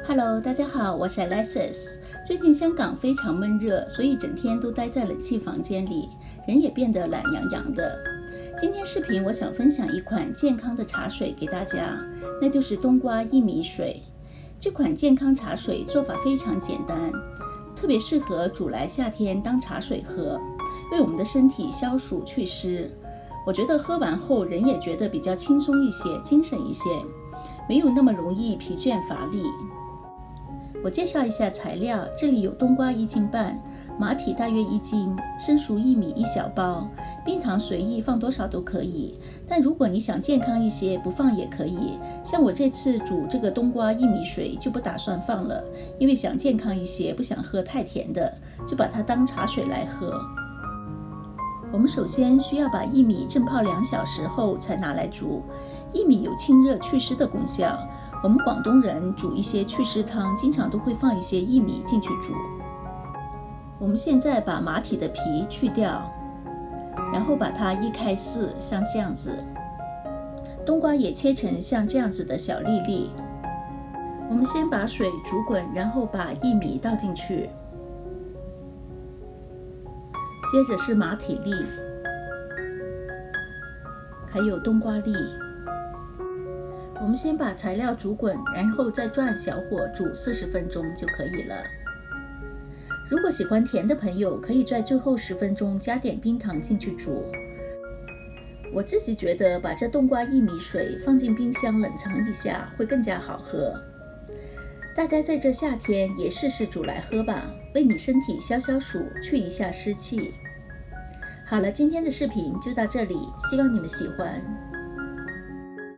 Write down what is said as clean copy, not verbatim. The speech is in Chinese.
Hello， 大家好，我是 Alexis。最近香港非常闷热，所以整天都待在冷气房间里，人也变得懒洋洋的。今天视频我想分享一款健康的茶水给大家，那就是冬瓜薏米水。这款健康茶水做法非常简单，特别适合煮来夏天当茶水喝，为我们的身体消暑祛湿。我觉得喝完后人也觉得比较轻松一些，精神一些，没有那么容易疲倦乏力。我介绍一下材料，这里有冬瓜1斤半，马蹄大约1斤，生熟薏米1小包，冰糖随意放多少都可以，但如果你想健康一些，不放也可以。像我这次煮这个冬瓜薏米水就不打算放了，因为想健康一些，不想喝太甜的，就把它当茶水来喝。我们首先需要把薏米浸泡2小时后才拿来煮，薏米有清热祛湿的功效。我们广东人煮一些祛湿汤，经常都会放一些薏米进去煮。我们现在把马蹄的皮去掉，然后把它1开4，像这样子。冬瓜也切成像这样子的小粒粒。我们先把水煮滚，然后把薏米倒进去，接着是马蹄粒，还有冬瓜粒。我们先把材料煮滚，然后再转小火煮40分钟就可以了。如果喜欢甜的朋友，可以在最后10分钟加点冰糖进去煮。我自己觉得把这冬瓜薏米水放进冰箱冷藏一下会更加好喝。大家在这夏天也试试煮来喝吧，为你身体消消暑，去一下湿气。好了，今天的视频就到这里，希望你们喜欢。